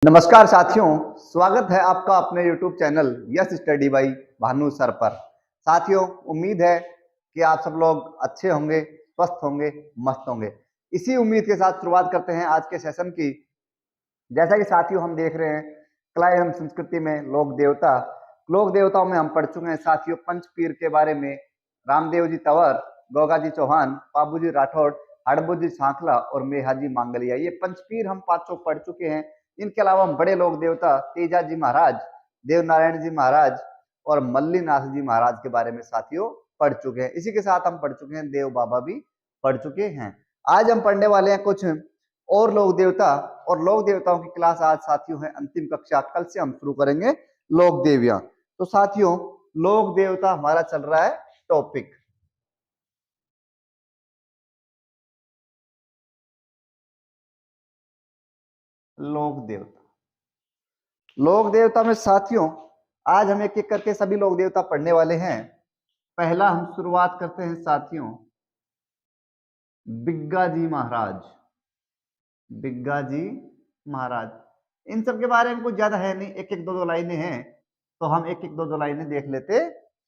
नमस्कार साथियों, स्वागत है आपका अपने YouTube channel yes study by Bhanu sir पर। साथियों, उम्मीद है कि आप सब लोग अच्छे होंगे, स्वस्थ होंगे, मस्त होंगे। इसी उम्मीद के साथ शुरुआत करते हैं आज के सेशन की। जैसा कि साथियों हम देख रहे हैं, कला एवं संस्कृति में लोक देवता, लोक देवताओं में हम पढ़ चुके हैं साथियों पंचपीर के बारे में। रामदेव जी तंवर, गोगा जी चौहान, बाबू जी राठौड़, हड़बू जी सांखला और मेहा जी मांगलिया, ये पंचपीर हम पांचों पढ़ चुके हैं। इनके अलावा हम बड़े लोक देवता तेजा जी महाराज, देवनारायण जी महाराज और मल्लीनाथ जी महाराज के बारे में साथियों पढ़ चुके हैं। इसी के साथ हम पढ़ चुके हैं देव बाबा भी पढ़ चुके हैं। आज हम पढ़ने वाले हैं कुछ और लोक देवता, और लोक देवताओं की क्लास आज साथियों है अंतिम कक्षा। कल से हम शुरू करेंगे लोक देवियां। तो साथियों, लोक देवता हमारा चल रहा है टॉपिक। लोक देवता, लोक देवता में साथियों आज हम एक एक करके सभी लोक देवता पढ़ने वाले हैं। पहला हम शुरुआत करते हैं साथियों बिग्गा जी महाराज। बिग्गा जी महाराज, इन सब के बारे में कुछ ज्यादा है नहीं, एक एक दो दो लाइनें हैं, तो हम एक एक दो दो लाइनें देख लेते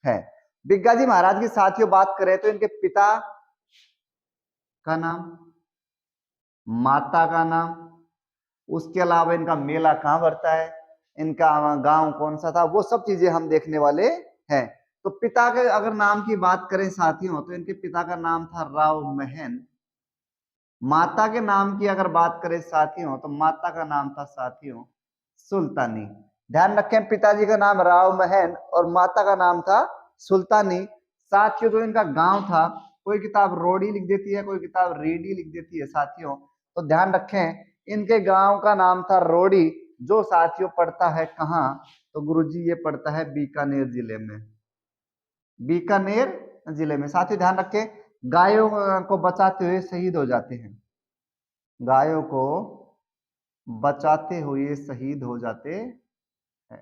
हैं। बिग्गा जी महाराज की साथियों बात करें तो इनके पिता का नाम, माता का नाम, उसके अलावा इनका मेला कहाँ भरता है, इनका गांव कौन सा था, वो सब चीजें हम देखने वाले हैं। तो पिता के अगर नाम की बात करें साथियों तो इनके पिता का नाम था राव महन। माता के नाम की अगर बात करें साथियों तो माता का नाम था साथियों सुल्तानी। ध्यान रखें, पिताजी का नाम राव महन और माता का नाम था सुल्तानी। साथियों तो इनका गांव था, कोई किताब रोडी लिख देती है, कोई किताब रेडी लिख देती है साथियों, तो ध्यान रखें इनके गांव का नाम था रोडी, जो साथियों पड़ता है कहाँ, तो गुरुजी ये पड़ता है बीकानेर जिले में। बीकानेर जिले में साथियों ध्यान रखें, गायों को बचाते हुए शहीद हो जाते हैं, गायों को बचाते हुए शहीद हो जाते हैं,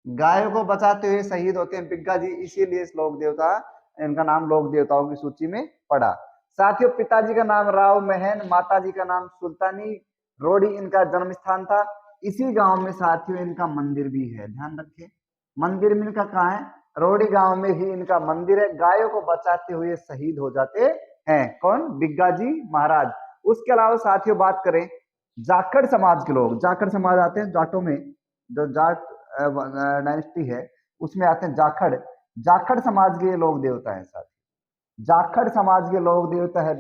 गायों को बचाते हुए शहीद होते हैं बिग्गा जी, इसीलिए इस लोक देवता, इनका नाम लोक देवताओं की सूची में पड़ा। साथियों पिताजी का नाम राव महन, माताजी का नाम सुल्तानी, रोडी इनका जन्म स्थान था। इसी गांव में साथियों इनका मंदिर भी है, ध्यान रखें मंदिर में इनका कहाँ है, रोडी गांव में ही इनका मंदिर है। गायों को बचाते हुए शहीद हो जाते हैं कौन, बिग्गा जी महाराज। उसके अलावा साथियों बात करें जाखड़ समाज के लोग, जाखड़ समाज आते हैं जाटों में, जो जाट डायनेस्टी है उसमें आते हैं जाखड़, जाखड़ समाज के लोग देवता है साथी। जाखड़ समाज के लोग देवता है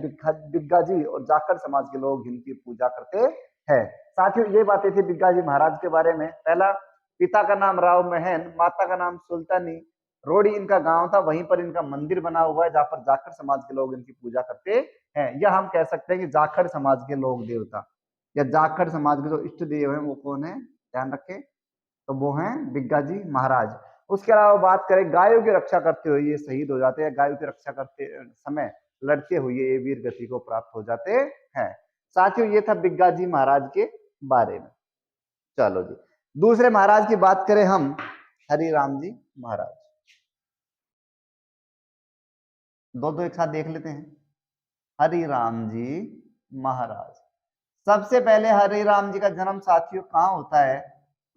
बिग्गा जी, और जाखड़ समाज के लोग इनकी पूजा करते हैं। साथियों ये बातें थी बिग्गा जी महाराज के बारे में। पहला, पिता का नाम राव महन, माता का नाम सुल्तानी, रोडी इनका गांव था, वहीं पर इनका मंदिर बना हुआ है जहां पर जाखड़ समाज के लोग इनकी पूजा करते हैं। या हम कह सकते हैं कि जाखड़ समाज के लोग देवता या जाखड़ समाज के जो इष्ट देव हैं वो कौन है, ध्यान रखें, तो वो हैं बिग्गा जी महाराज। उसके अलावा बात करें गायों की रक्षा करते हुए ये शहीद हो जाते हैं, गायों की रक्षा करते समय लड़ते हुए ये वीर गति को प्राप्त हो जाते हैं। साथियों ये था बिग्गा जी महाराज के बारे में। चलो जी, दूसरे महाराज की बात करें हम, हरिराम जी महाराज। दो दो एक साथ देख लेते हैं। हरिराम जी महाराज, सबसे पहले हरिराम जी का जन्म साथियों कहाँ होता है,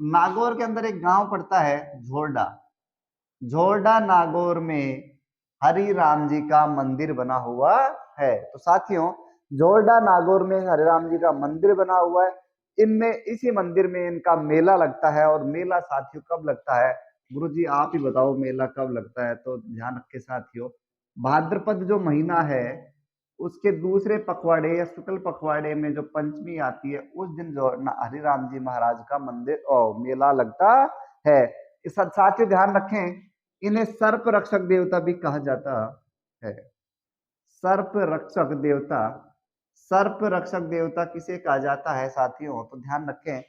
नागौर के अंदर एक गांव पड़ता है झोरडा, झोरडा नागौर में हरिराम जी का मंदिर बना हुआ है। तो साथियों झोरडा नागौर में हरिराम जी का मंदिर बना हुआ है। इनमें इसी मंदिर में इनका मेला लगता है, और मेला साथियों कब लगता है, गुरुजी आप ही बताओ मेला कब लगता है। तो ध्यान रखे साथियों, भाद्रपद जो महीना है उसके दूसरे पखवाड़े या शुक्ल पखवाड़े में जो पंचमी आती है उस दिन जो हरिराम जी महाराज का मंदिर और मेला लगता है। इस साथ ही ध्यान रखें इन्हें सर्प रक्षक देवता भी कहा जाता है। सर्प रक्षक देवता, सर्प रक्षक देवता किसे कहा जाता है साथियों, तो ध्यान रखें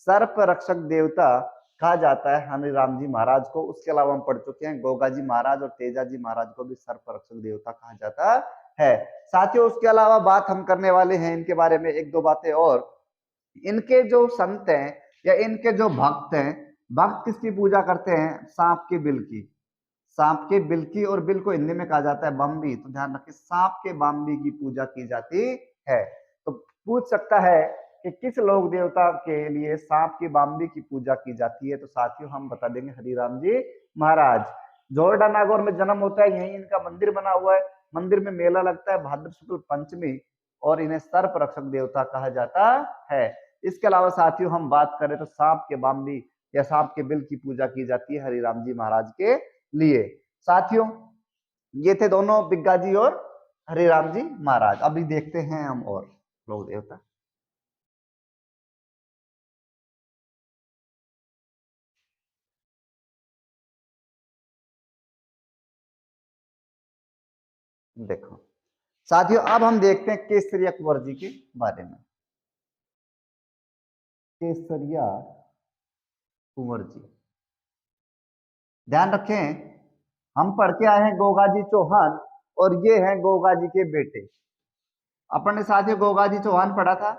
सर्प रक्षक देवता कहा जाता है हरिराम जी महाराज को। उसके अलावा हम पढ़ चुके हैं गोगा जी महाराज और तेजा जी महाराज को भी सर्प रक्षक देवता कहा जाता है। साथियों उसके अलावा बात हम करने वाले हैं इनके बारे में एक दो बातें और। इनके जो संत हैं या इनके जो भक्त हैं, भक्त किसकी पूजा करते हैं, सांप के बिल की, सांप के बिल की, और बिल को हिंदी में कहा जाता है बम्बी। तो ध्यान रखिए सांप के बम्बी की पूजा की जाती है। तो पूछ सकता है कि किस लोक देवता के लिए सांप की बाम्बी की पूजा की जाती है, तो साथियों हम बता देंगे हरिराम जी महाराज। जोरडा नागौर में जन्म होता है, यहीं इनका मंदिर बना हुआ है, मंदिर में मेला लगता है भाद्र शुक्ल पंचमी, और इन्हें सर्प रक्षक देवता कहा जाता है। इसके अलावा साथियों हम बात करें तो सांप के बाम्बी या सांप के बिल की पूजा की जाती है हरिराम जी महाराज के लिए। साथियों ये थे दोनों बिग्गा जी और हरिराम जी महाराज। अभी देखते हैं हम और लोक देवता। देखो साथियों अब हम देखते हैं केसरिया कुंवर जी के बारे में। केसरिया कुंवर जी, ध्यान रखें हम पढ़ के आए हैं गोगा जी चौहान, और ये हैं गोगा जी के बेटे। अपन ने साथियों गोगा जी चौहान पढ़ा था,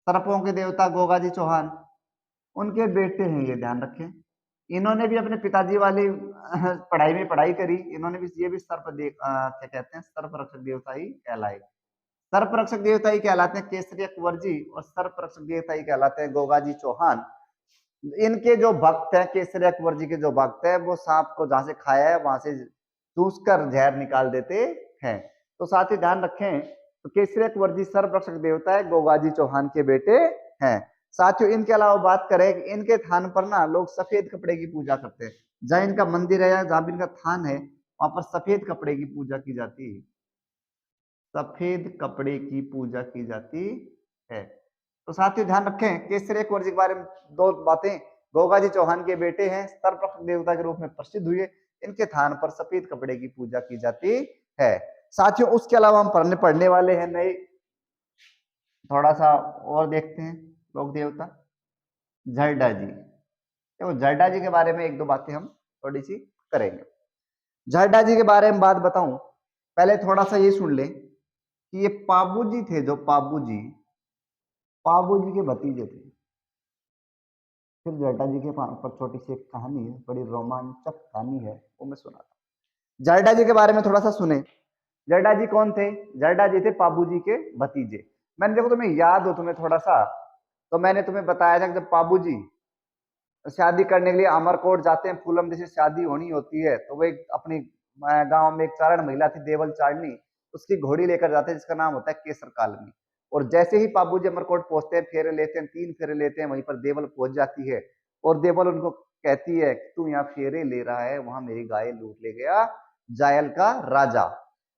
सर्पों के देवता गोगा जी चौहान, उनके बेटे हैं ये, ध्यान रखें। इन्होंने भी अपने पिताजी वाली पढ़ाई में पढ़ाई करी, इन्होंने भी ये भी क्या कहते हैं सर्प रक्षक देवता ही कहलाए, सर्प रक्षक देवता ही कहलाते हैं केसरिया कुंवर जी, और सर्प रक्षक देवता ही कहलाते हैं गोगा जी चौहान। इनके जो भक्त हैं केसरिया कुंवर जी के जो भक्त हैं, वो सांप को जहां से खाया है वहां से चूस कर जहर निकाल देते हैं। तो साथ ही ध्यान रखें तो केसरिया कुंवर जी सर्प रक्षक देवता है, गोगा जी चौहान के बेटे हैं। साथियों इनके अलावा बात करें कि इनके थान पर ना लोग सफेद कपड़े की पूजा करते हैं, जहां इनका मंदिर है या जहां भी इनका थान है वहां पर सफेद कपड़े की पूजा की जाती है, सफेद कपड़े की पूजा की जाती है। तो साथियों ध्यान रखें केसरिया कुंवर जी के बारे में दो बातें, गोगा जी चौहान के बेटे हैं, सर्प रक्षक देवता के रूप में प्रसिद्ध हुए, इनके थान पर सफेद कपड़े की पूजा की जाती है। साथियों उसके अलावा हम पढ़ने वाले हैं नए, थोड़ा सा और देखते हैं लोक देवता जरडा जी। देखो जरडा जी के बारे में एक दो बातें हम थोड़ी सी करेंगे। जरडा जी के बारे में बात बताऊं, पहले थोड़ा सा ये सुन ले कि ये पाबू जी थे, जो पाबू जी के भतीजे थे। फिर जरडा जी के ऊपर छोटी सी एक कहानी है, बड़ी रोमांचक कहानी है, वो मैं सुनाता हूँ। जरडा जी के बारे में थोड़ा सा सुने। जरडा जी कौन थे? जरडा जी थे पाबू जी के भतीजे। मैंने देखो तुम्हें याद हो तुम्हें थोड़ा सा, तो मैंने तुम्हें बताया था कि जब पाबू जी शादी करने के लिए अमरकोट जाते हैं, फूलम जैसे शादी होनी होती है, तो वो एक अपनी गांव में एक चारण महिला थी देवल चारणी, उसकी घोड़ी लेकर जाते हैं जिसका नाम होता है केसर कालमी। और जैसे ही पाबू जी अमरकोट पहुंचते हैं, फेरे लेते हैं, 3 फेरे लेते हैं, वहीं पर देवल पहुंच जाती है, और देवल उनको कहती है कि तू यहाँ फेरे ले रहा है, वहां मेरी गाय लूट ले गया जायल का राजा।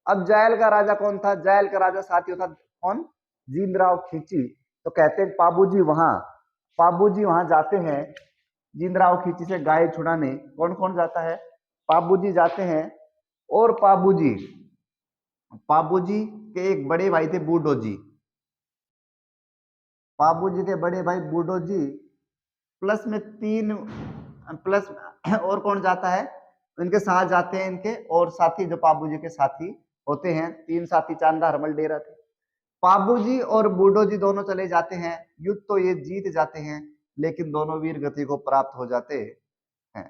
अब जायल का राजा कौन था? जायल का राजा साथियों था कौन? जींदराव खींची। तो कहते हैं पाबू जी वहां जाते हैं जींदराव खींची से गाय छुड़ाने। कौन कौन जाता है? पाबू जी जाते हैं, और पाबू जी के एक बड़े भाई थे बूढ़ो जी, पाबू जी के बड़े भाई बूढ़ो जी, प्लस में 3 प्लस और कौन जाता है? इनके साथ जाते हैं इनके और साथी जो पाबू जी के साथी होते हैं, 3 साथी चांदा हरमल डेरा थे। पाबू जी और बूढ़ो जी दोनों चले जाते हैं, युद्ध तो ये जीत जाते हैं, लेकिन दोनों वीर गति को प्राप्त हो जाते हैं,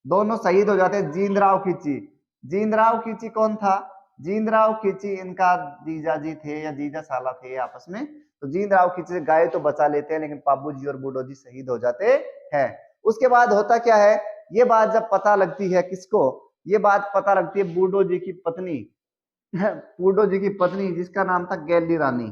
दोनों शहीद हो जाते हैं। जींदराव खींची, जींदराव खींची कौन था? जींदराव खींची इनका जीजा जी थे या जीजा साला थे आपस में। तो जींदराव खींची से गाय तो बचा लेते हैं, लेकिन पाबू जी और बूढ़ो जी शहीद हो जाते हैं। उसके बाद होता क्या है, ये बात जब पता लगती है किसको? ये बात पता लगती है बूढ़ो जी की पत्नी बूढ़ो जी की पत्नी जिसका नाम था गैली रानी।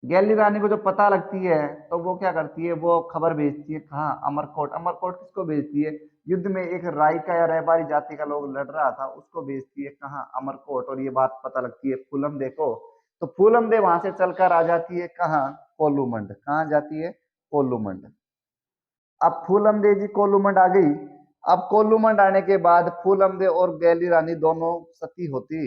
गैली रानी को जो पता लगती है तो वो क्या करती है, वो खबर भेजती है कहाँ? अमरकोट। अमरकोट किसको भेजती है? युद्ध में एक रायका या रैबारी जाति का लोग लड़ रहा था, उसको भेजती है कहाँ? अमरकोट। और ये बात पता लगती है फूलम दे को, तो फूलम दे वहां से चलकर आ जाती है कहाँ? कोल्लूमंड। कहाँ जाती है? कोल्लूमंड। अब फूलम दे जी कोल्लूमंड आ गई। अब कोल्लूमंड आने के बाद फूलम दे और गैली रानी दोनों सती होती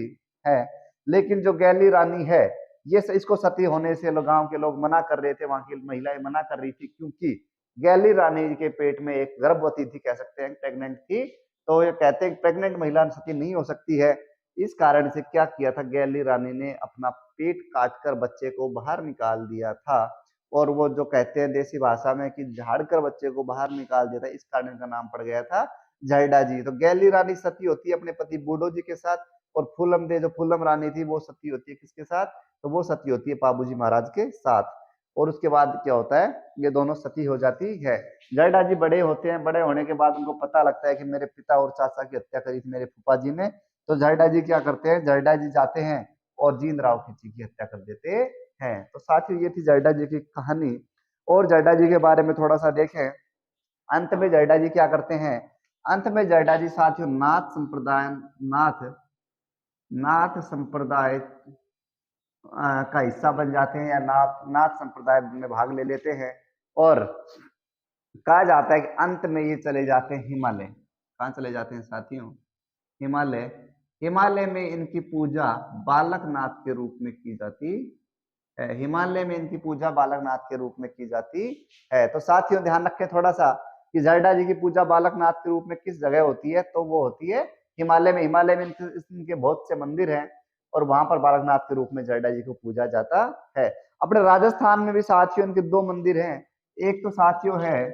है, लेकिन जो गैली रानी है ये इसको सती होने से गांव के लोग मना कर रहे थे, वहां की महिलाएं मना कर रही थी, क्योंकि गैली रानी के पेट में एक गर्भवती थी, कह सकते हैं प्रेग्नेंट थी। तो ये कहते हैं प्रेग्नेंट महिला सती नहीं हो सकती है। इस कारण से क्या किया था, गैली रानी ने अपना पेट काटकर बच्चे को बाहर निकाल दिया था। और वो जो कहते हैं देसी भाषा में कि झाड़कर बच्चे को बाहर निकाल दिया था, इस कारण इनका नाम पड़ गया था जरडा जी। तो गैली रानी सती होती है अपने पति बूढ़ो जी के साथ, और फूलम दे जो फूलम रानी थी वो सती होती है किसके साथ? तो वो सती होती है पाबूजी महाराज के साथ। और उसके बाद क्या होता है, ये दोनों सती हो जाती है। जरडा जी बड़े होते हैं, बड़े होने के बाद उनको पता लगता है कि मेरे पिता और चाचा की हत्या करी थी मेरे फूफा जी ने। तो जरडा जी क्या करते हैं, जरडा जी जाते हैं और जीन राव खिची की हत्या कर देते हैं। तो साथियों ये थी जरडा जी की कहानी। और जरडा जी के बारे में थोड़ा सा देखें, अंत में जरडा जी क्या करते हैं, अंत में जरडा जी साथियों नाथ संप्रदाय, नाथ नाथ संप्रदाय का हिस्सा बन जाते हैं, या नाथ नाथ संप्रदाय में भाग ले लेते हैं। और कहा जाता है कि अंत में ये चले जाते हैं हिमालय। कहाँ चले जाते हैं साथियों, हिमालय। हिमालय में इनकी पूजा बालकनाथ के रूप में की जाती है। हिमालय में इनकी पूजा बालकनाथ के रूप में की जाती है। तो साथियों ध्यान रखें थोड़ा सा कि जरडा जी की पूजा बालकनाथ के रूप में किस जगह होती है, तो वो होती है हिमालय में। हिमालय में इनके बहुत से मंदिर हैं और वहां पर बालकनाथ के रूप में जरडा जी को पूजा जाता है। अपने राजस्थान में भी साथियों इनके दो मंदिर हैं। एक तो साथियों है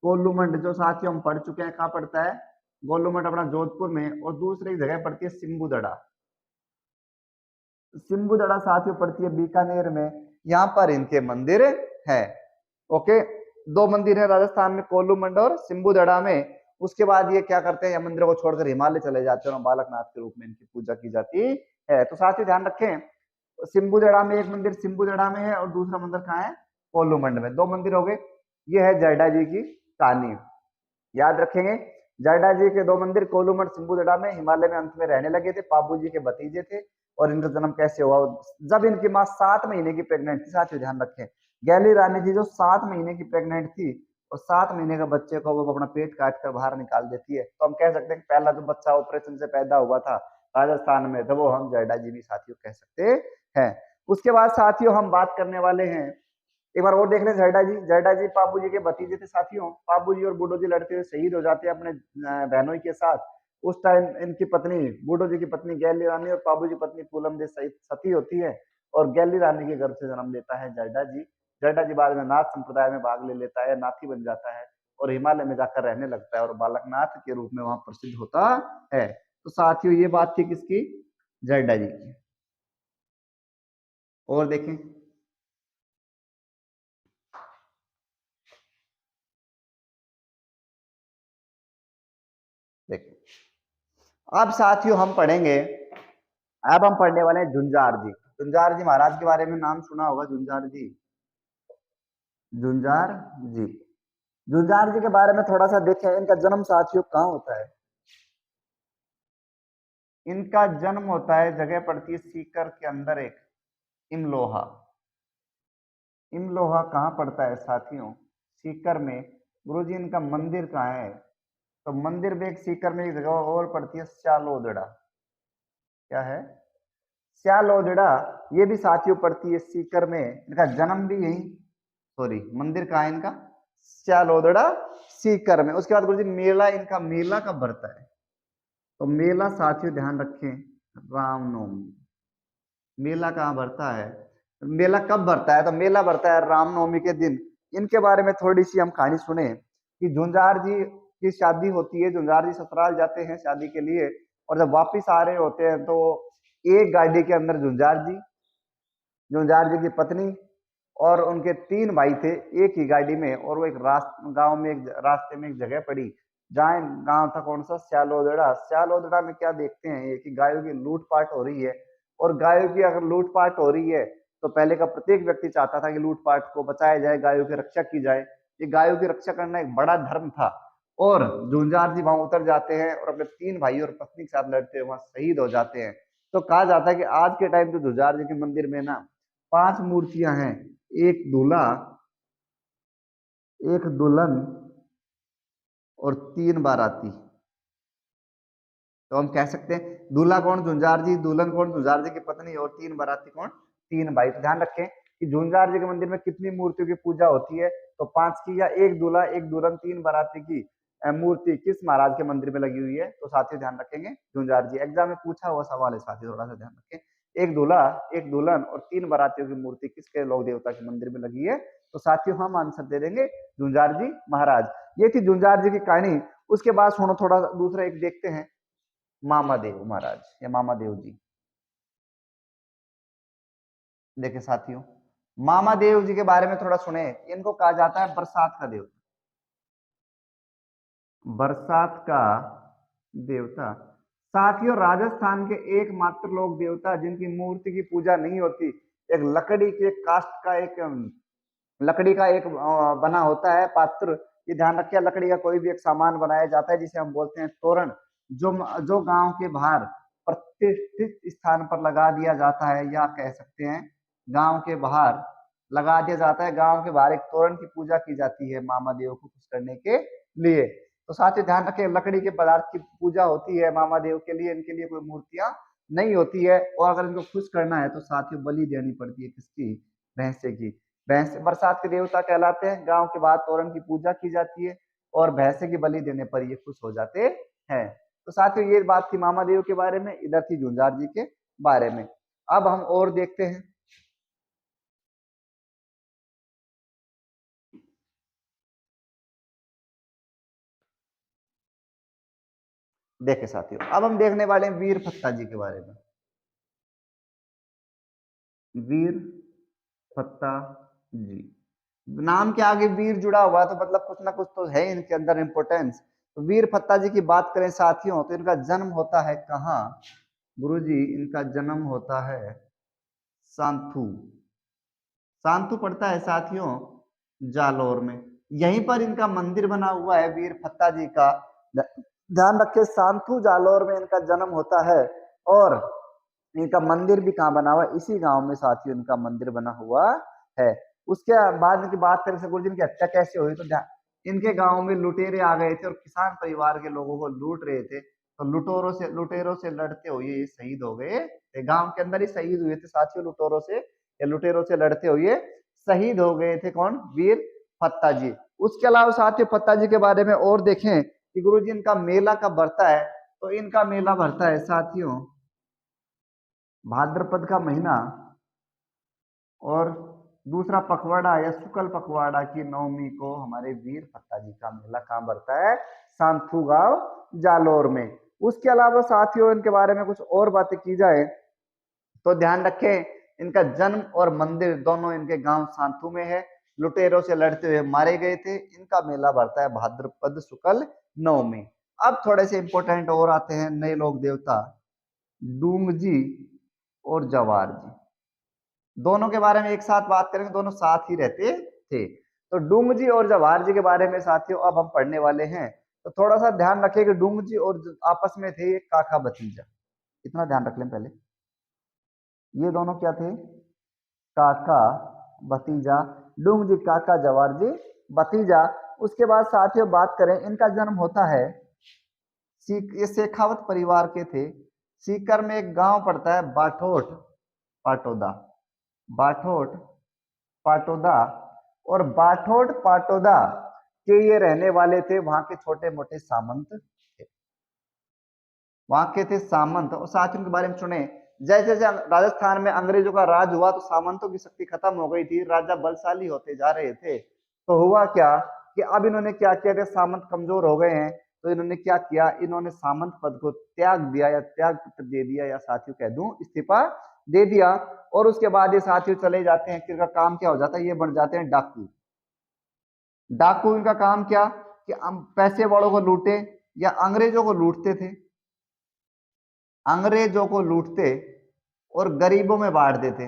गोलूमंड, जो साथियों हम पढ़ चुके हैं, कहाँ पड़ता है, गोलूमंड अपना जोधपुर में। और दूसरी जगह पड़ती है सिम्बुदड़ा। सिम्बुदड़ा साथियों पड़ती है बीकानेर में। यहाँ पर इनके मंदिर है। ओके, दो मंदिर है राजस्थान में, कोलूमंड और सिम्बुदड़ा में। उसके बाद ये क्या करते हैं, मंदिरों को छोड़कर हिमालय चले जाते हैं और बालकनाथ के रूप में इनकी पूजा की जाती है। तो साथियों ध्यान रखें, सिम्बुदड़ा में एक मंदिर सिम्बुदड़ा में है और दूसरा मंदिर कहाँ है, कोलूमंड में। दो मंदिर हो गए। ये है जरडा जी की कहानी, याद रखेंगे। जरडा जी के दो मंदिर कोलूमंड सिम्बुदड़ा में, हिमालय में अंत में रहने लगे थे, पाबू जी के भतीजे थे। और इनका जन्म कैसे हुआ, जब इनकी माँ 7 महीने की प्रेग्नेंट थी। साथियों ध्यान रखें, गैली रानी थी जो 7 महीने की प्रेग्नेंट थी और 7 महीने का बच्चे को वो अपना पेट काट कर बाहर निकाल देती है। तो हम कह सकते हैं कि पहला जो बच्चा ऑपरेशन से पैदा हुआ था राजस्थान में, तो वो हम जरडा जी भी साथियों कह सकते हैं। उसके बाद साथियों हम बात करने वाले हैं, एक बार और देख लें जरडा जी। जरडा जी पाबू जी के भतीजे थे साथियों। पाबू जी और बूढ़ो जी लड़ते हुए शहीद हो जाते हैं अपने बहनोई के साथ। उस टाइम इनकी पत्नी, बूढ़ो जी की पत्नी गैली रानी और पाबू जी पत्नी पूनम जी सहित सती होती है और गैली रानी के गर्भ से जन्म लेता है जरडा जी। जरडा जी बाद में नाथ संप्रदाय में भाग ले लेता है, नाथी बन जाता है और हिमालय में जाकर रहने लगता है और बालकनाथ के रूप में वहां प्रसिद्ध होता है। तो साथियों ये बात थी किसकी, जरडा जी की। और देखें, देखें अब साथियों हम पढ़ेंगे, अब हम पढ़ने वाले हैं झुंझार जी। झुंझार जी महाराज के बारे में नाम सुना होगा, झुंझार जी, झुंझार जी। झुंझार जी के बारे में थोड़ा सा देखें, इनका जन्म साथियों कहाँ होता है। इनका जन्म होता है, जगह पड़ती है सीकर के अंदर एक, इमलोहा। इमलोहा कहाँ पड़ता है साथियों, सीकर में। गुरुजी इनका मंदिर कहाँ है, तो मंदिर भी एक सीकर में एक जगह और पड़ती है, स्यालोदड़ा। क्या है, स्यालोदड़ा। ये भी साथियों पड़ती है सीकर में। इनका जन्म भी यही, सॉरी मंदिर कहाँ है इनका, स्यालोदड़ा सीकर में। उसके बाद गुरुजी मेला, इनका मेला कब भरता है, तो मेला साथियों ध्यान रखें रामनवमी। मेला कहाँ भरता है, मेला कब भरता है, तो मेला भरता है रामनवमी के दिन। इनके बारे में थोड़ी सी हम कहानी सुने कि झुंझार जी की शादी होती है, झुंझार जी ससुराल जाते हैं शादी के लिए और जब वापिस आ रहे होते हैं तो एक गाड़ी के अंदर झुंझार जी, झुंझार जी की पत्नी और उनके 3 भाई थे एक ही गाड़ी में। और वो एक गांव में, एक रास्ते में एक जगह पड़ी जहाँ गांव था कौन सा, स्यालोदड़ा। स्यालोदड़ा में क्या देखते हैं कि गायों की लूटपाट हो रही है। और गायों की अगर लूटपाट हो रही है तो पहले का प्रत्येक व्यक्ति चाहता था कि लूटपाट को बचाया जाए, गायों की रक्षा की जाए। ये गायों की रक्षा करना एक बड़ा धर्म था। और झुंझार जी वहां उतर जाते हैं और अपने 3 भाई और पत्नी के साथ लड़ते हुए वहां शहीद हो जाते हैं। तो कहा जाता है कि आज के टाइम तो झुंझार जी के मंदिर में ना 5 मूर्तियां हैं, एक दूल्हा, एक दुल्हन और 3 बाराती। तो हम कह सकते हैं दूल्हा कौन, झुंझार जी, दुल्हन कौन, झुंझार जी की पत्नी, और 3 बाराती कौन, 3 भाई। तो ध्यान रखें कि झुंझार जी के मंदिर में कितनी मूर्तियों की पूजा होती है, तो 5 की, या एक दूल्हा, एक दुल्हन, 3 बाराती की मूर्ति किस महाराज के मंदिर में लगी हुई है, तो साथियों ध्यान रखेंगे झुंझार जी। एग्जाम में पूछा हुआ सवाल है साथियों, थोड़ा सा ध्यान रखें। एक दूल्हा, एक दुल्हन और 3 बारातियों की मूर्ति किसके लोक देवता के मंदिर में लगी है, तो साथियों हम आंसर दे देंगे झुंझार जी महाराज। ये थी झुंझार जी की कहानी। उसके बाद सुनो थोड़ा दूसरा एक देखते हैं, मामा देव महाराज या मामा देव जी। देखिए साथियों, मामा देव जी के बारे में थोड़ा सुने। इनको कहा जाता है बरसात का देवता, बरसात का देवता। साथियों, राजस्थान के एकमात्र लोक देवता जिनकी मूर्ति की पूजा नहीं होती, एक लकड़ी के काष्ठ का एक लकड़ी का एक बना होता है पात्र। ये ध्यान रखिए, लकड़ी का कोई भी एक सामान बनाया जाता है जिसे हम बोलते हैं तोरण, जो जो गांव के बाहर प्रतिष्ठित स्थान पर लगा दिया जाता है, या कह सकते हैं गांव के बाहर लगा दिया जाता है। गांव के बाहर एक तोरण की पूजा की जाती है मामा देव को खुश करने के लिए। तो साथियों ध्यान रखें, लकड़ी के पदार्थ की पूजा होती है मामा देव के लिए, इनके लिए कोई मूर्तियां नहीं होती है। और अगर इनको खुश करना है तो साथियों बलि देनी पड़ती है, किसकी? भैंसे की। भैंस बरसात के देवता कहलाते हैं। गांव के बाद तोरण की पूजा की जाती है और भैंसे की बलि देने पर ये खुश हो जाते हैं। तो साथियों ये बात थी मामा देव के बारे में, इधर थी झुंझार जी के बारे में। अब हम और देखते हैं। देखे साथियों, अब हम देखने वाले हैं वीर फत्ता जी के बारे में। वीर फत्ता जी, नाम के आगे वीर जुड़ा हुआ तो मतलब कुछ ना कुछ तो है इनके अंदर इंपोर्टेंस। तो वीर फत्ता जी की बात करें साथियों, तो इनका जन्म होता है कहाँ? गुरुजी, इनका जन्म होता है सांथू। सांथू पड़ता है साथियों जालोर में। यहीं पर इनका मंदिर बना हुआ है वीर फत्ता जी का। ध्यान रखिए, सांथू जालोर में इनका जन्म होता है और इनका मंदिर भी कहाँ बना हुआ है? इसी गांव में साथियों इनका मंदिर बना हुआ है। उसके बाद की बात करें गुरु जी की हत्या कैसे हुई, तो इनके गांव में लुटेरे आ गए थे और किसान परिवार के लोगों को लूट रहे थे। तो लुटेरों से लड़ते हुए ये शहीद हो गए थे। गांव के अंदर ही शहीद हुए थे साथियों, लुटेरों से लड़ते हुए शहीद हो गए थे। कौन? वीर फत्ता जी। उसके अलावा साथियों फत्ता जी के बारे में और देखें कि गुरु जी इनका मेला कब भरता है, तो इनका मेला भरता है साथियों भाद्रपद का महीना, और दूसरा पखवाड़ा या शुक्ल पखवाड़ा की नवमी को हमारे वीर फत्ता जी का मेला कहाँ भरता है? सांथू गांव जालोर में। उसके अलावा साथियों इनके बारे में कुछ और बातें की जाए तो ध्यान रखें, इनका जन्म और मंदिर दोनों इनके गांव सांथू में है। लुटेरों से लड़ते हुए मारे गए थे। इनका मेला भरता है भाद्रपद शुक्ल नवमी। अब थोड़े से इंपोर्टेंट और आते हैं नए लोक देवता, डूंग जी और जवार जी। दोनों के बारे में एक साथ बात करेंगे, दोनों साथ ही रहते थे। तो डूंग जी और जवाहर जी के बारे में साथियों अब हम पढ़ने वाले हैं। तो थोड़ा सा ध्यान रखिए कि डूंग जी और आपस में थे काका भतीजा, इतना ध्यान रख लें पहले। ये दोनों क्या थे? काका भतीजा। डूंग जी काका, जवाहर जी भतीजा। उसके बाद साथियों बात करें, इनका जन्म होता है ये शेखावत परिवार के थे। सीकर में एक गांव पड़ता है बाठोट पाटोदा, बाठोट पाटोदा। और बाठोट पाटोदा के ये रहने वाले थे, वहां के छोटे मोटे सामंत थे, वहां के थे सामंत। और साथ ही उनके बारे में सुने, जैसे जैसे राजस्थान में अंग्रेजों का राज हुआ तो सामंतों की शक्ति खत्म हो गई थी, राजा बलशाली होते जा रहे थे। तो हुआ क्या कि अब इन्होंने क्या किया कि सामंत कमजोर हो गए हैं, तो इन्होंने क्या किया, इन्होंने सामंत पद को त्याग दिया या त्याग पत्र दे दिया, या साथियों कह दूं इस्तीफा दे दिया। और उसके बाद ये साथियों चले जाते हैं, इनका काम क्या हो जाता है, ये बन जाते हैं डाकू। डाकू इनका काम क्या कि हम पैसे वालों को लूटे या अंग्रेजों को लूटते थे, अंग्रेजों को लूटते और गरीबों में बांट देते।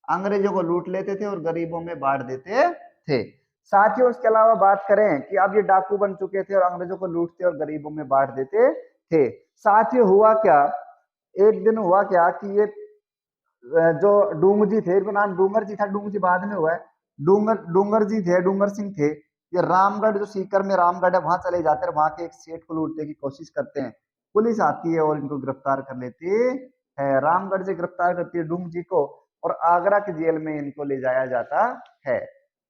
अंग्रेजों को लूट लेते थे और गरीबों में बांट देते थे। साथियों उसके अलावा बात करें कि अब ये डाकू बन चुके थे और अंग्रेजों को लूटते और गरीबों में बांट देते थे। साथियों हुआ क्या, एक दिन हुआ क्या कि ये जो डूंगर जी थे, इनका नाम डूंगर जी था, डूंगर जी बाद में हुआ है। डूंगर जी थे, डूंगर सिंह थे। ये रामगढ़, जो सीकर में रामगढ़ है, वहां चले जाते हैं, वहां के एक सेठ को लूटने की कोशिश करते हैं। पुलिस आती है और इनको गिरफ्तार कर लेती है। रामगढ़ से गिरफ्तार करती है डूंग जी को और आगरा की जेल में इनको ले जाया जाता है।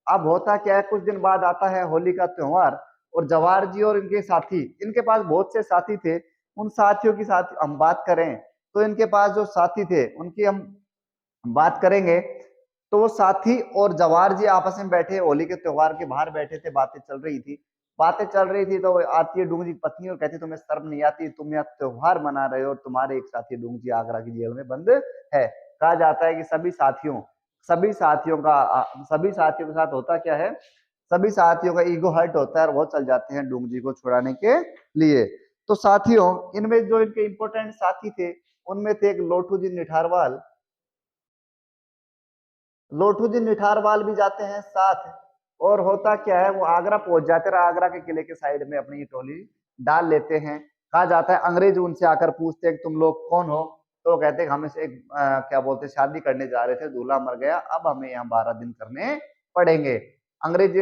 अब होता क्या है, कुछ दिन बाद आता है होली का त्योहार, और जवाहर जी और इनके साथी, इनके पास बहुत से साथी थे, उन साथियों की साथ हम बात करें तो इनके पास जो साथी थे उनकी हम बात करेंगे। तो वो साथी और जवाहर जी आपस में बैठे, होली के त्योहार के बाहर बैठे थे, बातें चल रही थी। तो आती है डूंग जी पत्नी और कहती तुम्हें शर्म नहीं आती, तुम यहाँ त्योहार मना रहे हो और तुम्हारे एक साथी डूंग जी आगरा की जेल में बंद है। कहा जाता है कि सभी साथियों सभी साथियों के साथ होता क्या है, सभी साथियों का ईगो हर्ट होता है और वो चल जाते हैं डूंगजी को छुड़ाने के लिए। तो साथियों, इनमें जो इनके इंपॉर्टेंट साथी थे उनमें थे एक लोठू जी निठारवाल। लोठू जी निठारवाल भी जाते हैं साथ। और होता क्या है, वो आगरा पहुंच जाते हैं, आगरा के किले के साइड में अपनी टोली डाल लेते हैं। कहा जाता है अंग्रेज उनसे आकर पूछते हैं कि तुम लोग कौन हो, तो वो कहते हैं कि हम इसे एक क्या बोलते हैं शादी करने जा रहे थे, दूल्हा मर गया, अब हमें यहाँ 12 दिन करने पड़ेंगे। अंग्रेज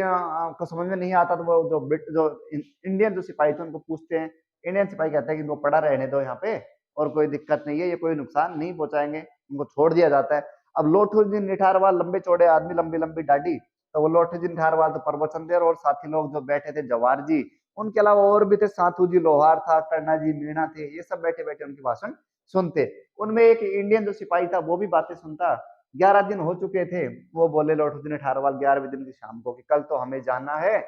को समझ में नहीं आता तो वो जो इंडियन जो सिपाही थे उनको पूछते हैं। इंडियन सिपाही कहते हैं कि इनको पड़ा रहने दो यहाँ पे, और कोई दिक्कत नहीं है, ये कोई नुकसान नहीं पहुंचाएंगे, उनको छोड़ दिया जाता है। अब लोठू जी निठारवाल लंबे चौड़े आदमी, लंबी लंबी दाढ़ी, तो वो लोठू जी निठारवाल तो प्रवचन दे, और साथी लोग जो बैठे थे जवार जी, उनके अलावा और भी थे, साथू जी लोहार था, कर्णा जी मीणा थे, ये सब बैठे बैठे उनके भाषण सुनते। उनमें एक इंडियन जो सिपाही था वो भी बातें सुनता। 11 दिन हो चुके थे, वो बोले लोठू जी निठारवाल 11वें दिन की शाम को कि कल तो हमें जाना है।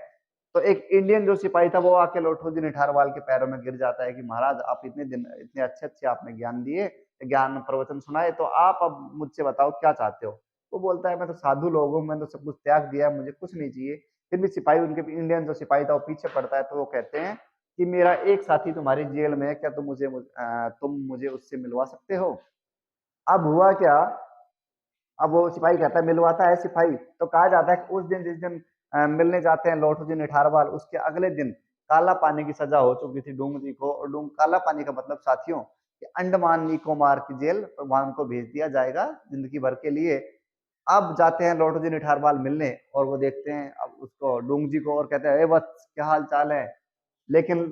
तो एक इंडियन जो सिपाही था वो आके लोठू जी निठारवाल के पैरों में गिर जाता है कि महाराज आप इतने दिन इतने अच्छे अच्छे आपने ज्ञान दिए, ज्ञान प्रवचन सुनाए, तो आप अब मुझसे बताओ क्या चाहते हो। वो बोलता है मैं तो साधु लोग हूँ, मैंने तो सब कुछ त्याग दिया, मुझे कुछ नहीं चाहिए। फिर भी सिपाही, उनके इंडियन जो सिपाही था वो पीछे पड़ता है, तो वो कहते हैं कि मेरा एक साथी तुम्हारी जेल में है, क्या तुम मुझे उससे मिलवा सकते हो। अब हुआ क्या, अब वो सिपाही कहता है मिलवाता है सिपाही। तो कहा जाता है कि उस दिन जिस दिन मिलने जाते हैं लोठू जी निठारवाल, उसके अगले दिन काला पानी की सजा हो चुकी थी डूंग जी को। और काला पानी का मतलब साथियों कि अंडमान निकोबार की जेल, तो वहां उनको भेज दिया जाएगा जिंदगी भर के लिए। अब जाते हैं लोठू जी निठारवाल मिलने, और वो देखते हैं अब उसको डूंग जी को, और कहते हैं ए वत्स क्या हाल चाल है। लेकिन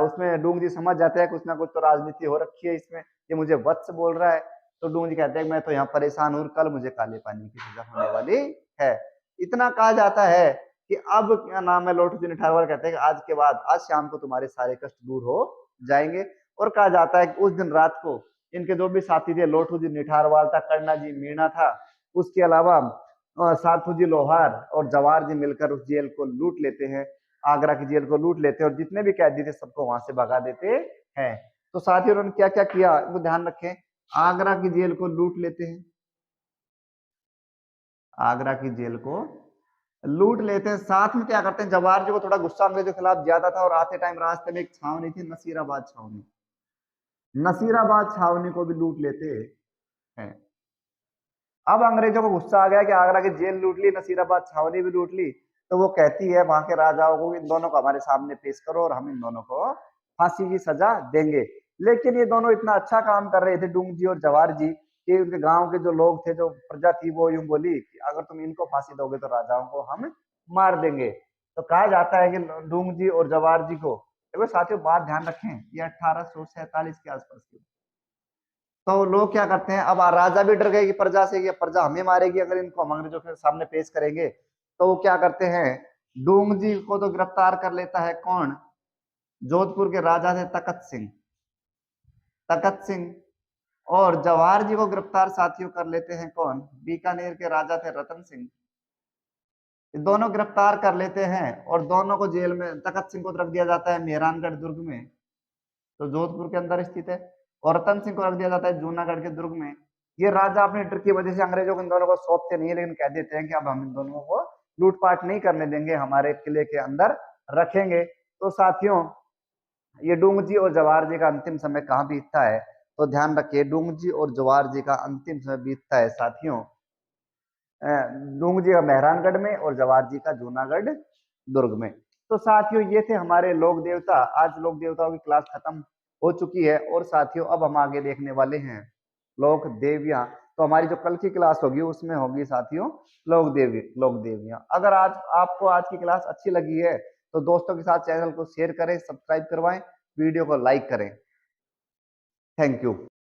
उसमें डूंग जी समझ जाते हैं कुछ ना कुछ तो राजनीति हो रखी है इसमें, ये मुझे वत्स बोल रहा है। तो डूंग जी कहते हैं मैं तो यहाँ परेशान हूँ, कल मुझे काले पानी की सजा होने वाली है। इतना कहा जाता है कि अब क्या नाम है, लोठू जी निठारवाल कहते हैं कि आज के बाद, आज शाम को तुम्हारे सारे कष्ट दूर हो जाएंगे। और कहा जाता है कि उस दिन रात को इनके जो भी साथी थे, लोठू जी निठारवाल था, कर्णा जी मीणा था, उसके अलावा साथू जी लोहार और जवार जी मिलकर उस जेल को लूट लेते हैं, आगरा की जेल को लूट लेते हैं, और जितने भी कैदी थे सबको वहां से भगा देते हैं। तो साथियों उन्होंने क्या क्या किया, इनको ध्यान रखें। आगरा की जेल को लूट लेते हैं, आगरा की जेल को लूट लेते हैं। साथ में क्या करते हैं, जवाहर जी को थोड़ा गुस्सा अंग्रेजों के खिलाफ ज्यादा था, और आते टाइम रास्ते में एक छावनी थी, नसीराबाद छावनी, नसीराबाद छावनी को भी लूट लेते हैं। अब अंग्रेजों को गुस्सा आ गया कि आगरा की जेल लूट ली, नसीराबाद छावनी भी लूट ली, तो वो कहती है वहां के राजाओं को इन दोनों को हमारे सामने पेश करो और हम इन दोनों को फांसी की सजा देंगे। लेकिन ये दोनों इतना अच्छा काम कर रहे थे, डूंग जी और जवाहर जी, कि उनके गांव के जो लोग थे, जो प्रजा थी, वो यूं बोली कि अगर तुम इनको फांसी दोगे तो राजाओं को हम मार देंगे। तो कहा जाता है कि डूंग जी और जवाहर जी को, देखो साथियों बात ध्यान रखें, ये 1847 के आसपास की। तो लोग क्या करते हैं, अब राजा भी डर गए कि प्रजा से, कि प्रजा हमें मारेगी अगर इनको हम अंग्रेजों के सामने पेश करेंगे। तो वो क्या करते हैं, डूंग जी को तो गिरफ्तार कर लेता है कौन, जोधपुर के राजा थे तखत सिंह, तखत सिंह। और जवाहर जी को गिरफ्तार साथियों कर लेते हैं कौन, बीकानेर के राजा थे रतन सिंह। ये दोनों गिरफ्तार कर लेते हैं और दोनों को जेल में, तखत सिंह को रख दिया जाता है मेहरानगढ़ दुर्ग में, तो जोधपुर के अंदर स्थित है। और रतन सिंह को रख दिया जाता है जूनागढ़ के दुर्ग में। ये राजा अपने डर की वजह से अंग्रेजों को इन दोनों को सौंपते नहीं है, लेकिन कह देते हैं कि अब हम इन दोनों को लूटपाट नहीं करने देंगे, हमारे किले के अंदर रखेंगे। तो साथियों ये डूंग जी और जवाहर जी का अंतिम समय कहाँ बीतता है, तो ध्यान रखिए, डूंग जी और जवाहर जी का अंतिम समय बीतता है साथियों डूंग जी का मेहरानगढ़ में और जवाहर जी का जूनागढ़ दुर्ग में। तो साथियों ये थे हमारे लोक देवता। आज लोक देवताओं की क्लास खत्म हो चुकी है, और साथियों अब हम आगे देखने वाले हैं लोक देवियां। तो हमारी जो कल की क्लास होगी उसमें होगी साथियों लोक देवियां। अगर आज आपको आज की क्लास अच्छी लगी है तो दोस्तों के साथ चैनल को शेयर करें, सब्सक्राइब करवाएं, वीडियो को लाइक करें। Thank you.